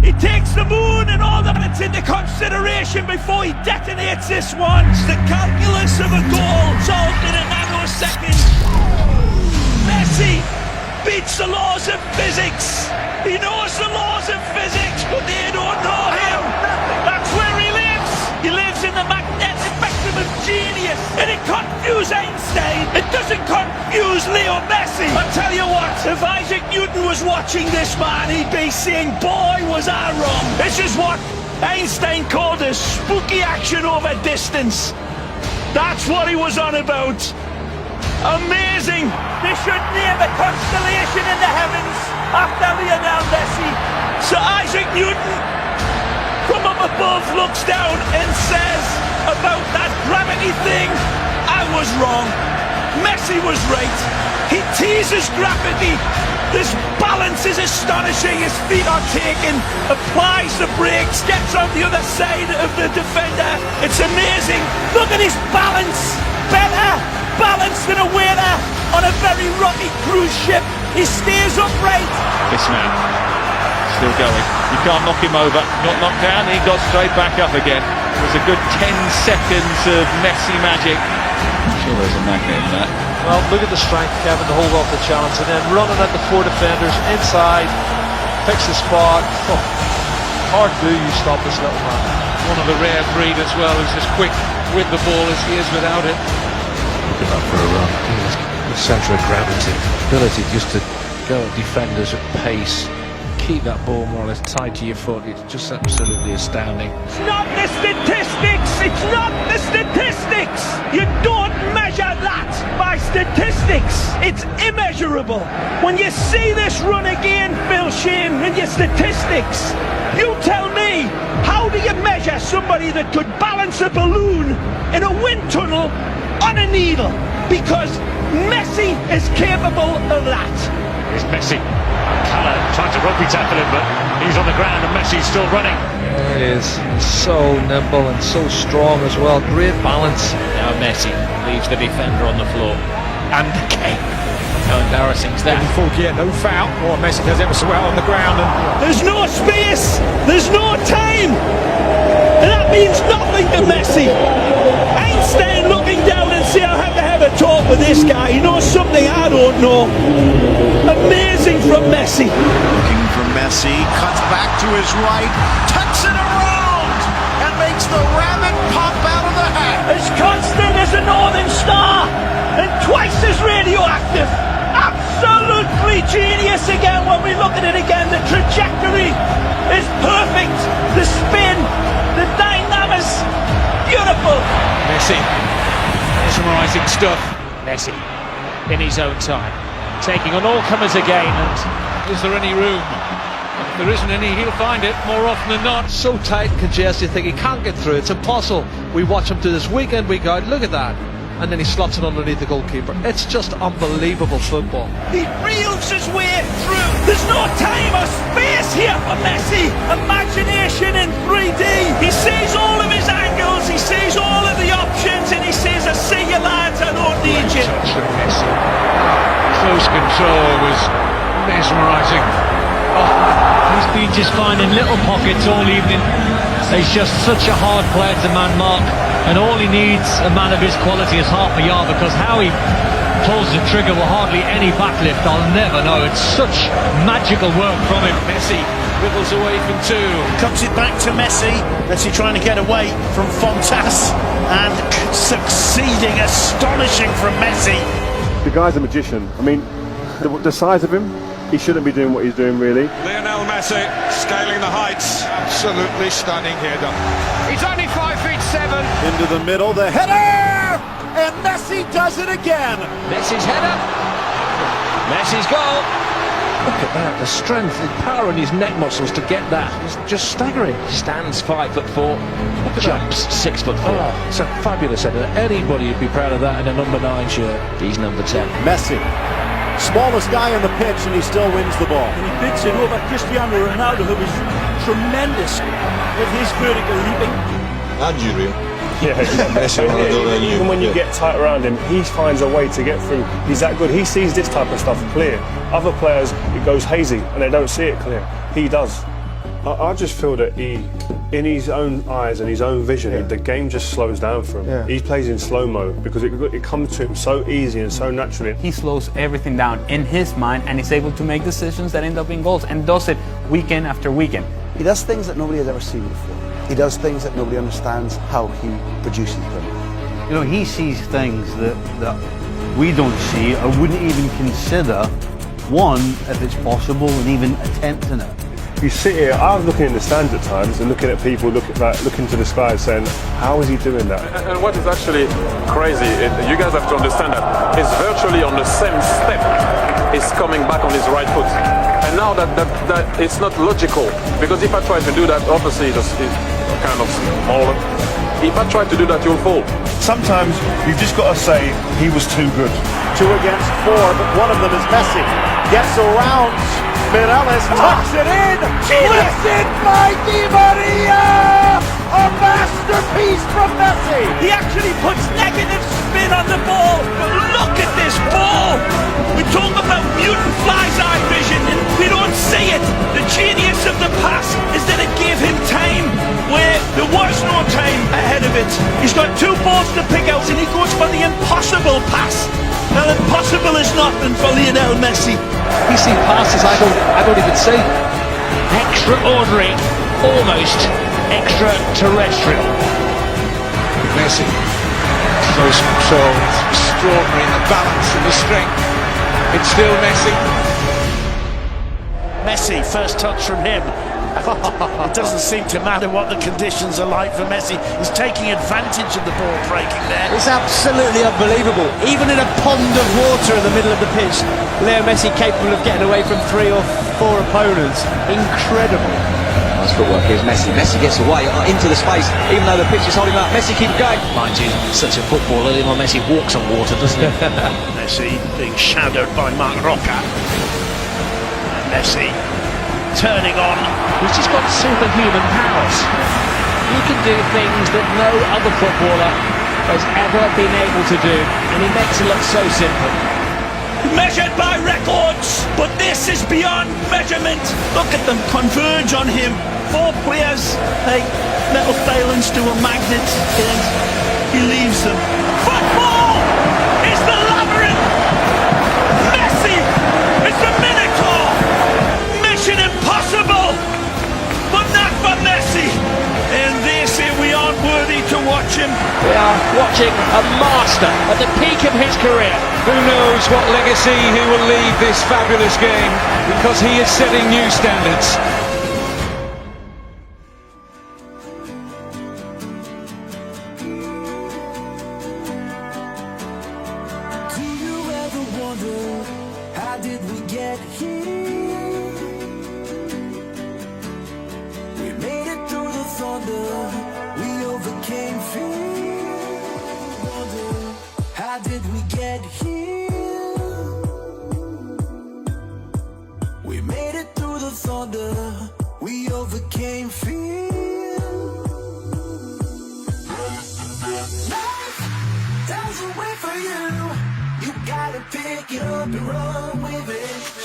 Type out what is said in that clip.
He takes the moon and all that it's into consideration before he detonates this one. It's the calculus of a goal solved in a nanosecond. Messi beats the laws of physics. He knows the laws of physics, but they don't know him. That's where he lives. He lives in the magnetic spectrum of genius. And it confused Einstein. It doesn't confuse Leo Messi. I tell you what, if Isaac Newton was watching this man, he'd be saying, boy, was I wrong. This is what Einstein called a spooky action over distance. That's what he was on about. Amazing. They should name a constellation in the heavens after Lionel Messi. Sir Isaac Newton from up above looks down and says about that gravity thing, I was wrong. Messi was right. He teases gravity. This balance is astonishing. His feet are taken, applies the brakes, gets on the other side of the defender. It's amazing. Look at his balance. Better balance than a waiter on a very rocky cruise ship. He stays upright. Ismه still going. You can't knock him over. Not knocked down. He got straight back up again. It was a good 10 seconds of Messi magic. I'm sure there's a magnet in that. Well, look at the strength, Kevin, to hold off the challenge, and then running at the four defenders inside, fix the spot. Oh, hard do you stop this little man? One of the rare breed as well, who's as quick with the ball as he is without it. Looking up for a run. The centre of gravity, ability just to go at defenders at pace, keep that ball more or less tied to your foot. It's just absolutely astounding. It's not the statistics. It's not the statistics. You don't measure that by statistics. It's immeasurable. When you see this run again, Phil Shane, in your statistics, you tell me, how do you measure somebody that could balance a balloon in a wind tunnel on a needle? Because Messi is capable of that. Here's Messi. Calla trying to rugby tackle him, but he's on the ground and Messi's still running. There he is, so nimble and so strong as well. Great balance. Now Messi leaves the defender on the floor. And Kane. How embarrassing is that? No foul. Oh, Messi does ever so well on the ground. There's no space. There's no time. And that means nothing to Messi. Einstein looking down and say, I have to have a talk with this guy. He knows something I don't know. Amazing from Messi. Looking for Messi, cuts back to his right, tucks it around, and makes the rabbit pop out of the hat. As constant as a northern star, and twice as radioactive. Absolutely genius again when we look at it again. The trajectory is perfect. The spin, the dynamics, beautiful. Messi, mesmerising stuff. Messi in his own time, taking on all comers again. And Is there any room? If there isn't any, he'll find it more often than not. So tight and congested, you think he can't get through. It's impossible. We watch him do this week in, week out. Look at that. And then he slots it underneath the goalkeeper. It's just unbelievable football. He reels his way through. There's no time or space here for Messi. Imagination in 3D. He sees all of his angles, he sees all of the options, and he says, I see you lads, I don't need you. Touch from Messi. Close control was mesmerising. He's been just finding little pockets all evening. He's just such a hard player to man mark, and all he needs, a man of his quality, is half a yard, because how he pulls the trigger with hardly any backlift, I'll never know. It's such magical work from him. Messi wriggles away from two. Comes it back to Messi. Messi trying to get away from Fontas and succeeding. Astonishing from Messi. The guy's a magician. I mean, the size of him, he shouldn't be doing what he's doing, really. Lionel Messi scaling the heights. Absolutely stunning header. He's only 5'7". Into the middle, the header! And Messi does it again. Messi's header. Messi's goal. Look at that, the strength, the power in his neck muscles to get that. It's just staggering. Stands 5'4", jumps 6'4". Oh, it's a fabulous header. Anybody would be proud of that in a number 9 shirt. He's number 10. Messi, smallest guy on the pitch, and he still wins the ball. And he beats it over Cristiano Ronaldo, who is tremendous with his vertical leaping. Unreal. Yeah, even when you get tight around him, he finds a way to get through. He's that good. He sees this type of stuff clear. Other players, it goes hazy and they don't see it clear. He does. I just feel that in his own eyes and his own vision, the game just slows down for him. He plays in slow-mo because it comes to him so easy and so naturally. He slows everything down in his mind and is able to make decisions that end up in goals, and does it weekend after weekend. He does things that nobody has ever seen before. He does things that nobody understands how he produces them. You know, he sees things that we don't see or wouldn't even consider, one, if it's possible, and even attempting it. You sit here, I was looking in the stands at times and looking at people looking to the sky and saying, how is he doing that? And what is actually crazy, you guys have to understand that he's virtually on the same step. He's coming back on his right foot. And now that it's not logical, because if I try to do that, obviously it's kind of smaller. If I try to do that, you'll fall. Sometimes you've just got to say he was too good. 2 against 4, but one of them is Messi. Gets around. Mireles tucks it in. Twisted by Di Maria. A masterpiece from Messi. He actually puts negative spin on the ball. But look at this ball. We talk about mutant fly's eye vision and we don't see it. The genius of the pass is that it gave him time where there was no time ahead of it. He's got 2 balls to pick out and he goes for the impossible pass. Now impossible is nothing for Lionel Messi. He's seen passes I don't even see. Extraordinary, almost extraterrestrial. Messi. Close control, extraordinary in the balance and the strength. It's still Messi. Messi, first touch from him. It doesn't seem to matter what the conditions are like for Messi. He's taking advantage of the ball breaking there. It's absolutely unbelievable. Even in a pond of water in the middle of the pitch, Leo Messi capable of getting away from 3 or 4 opponents. Incredible. Nice footwork. Here's Messi. Messi gets away into the space, even though the pitch is holding him up. Messi keeps going. Mind you, such a footballer, Lionel Messi walks on water, doesn't he? Messi being shadowed by Marc Roca. And Messi turning on. He's just got superhuman powers. He can do things that no other footballer has ever been able to do, and he makes it look so simple. Measured by records, but this is beyond measurement. Look at them converge on him. 4 players, like metal filings to a magnet, and he leaves them. Football is the labyrinth. Messi is the Minotaur. Mission impossible, but not for Messi. And they say we aren't worthy to watch him. We are watching a master at the peak of his career. Who knows what legacy he will leave this fabulous game, because he is setting new standards. Do you ever wonder, how did we get here? We made it through the thunder, we overcame fear. Wonder, how did we get here? We made it through the thunder, we overcame fear. Life doesn't wait for you, you gotta pick it up and run with it.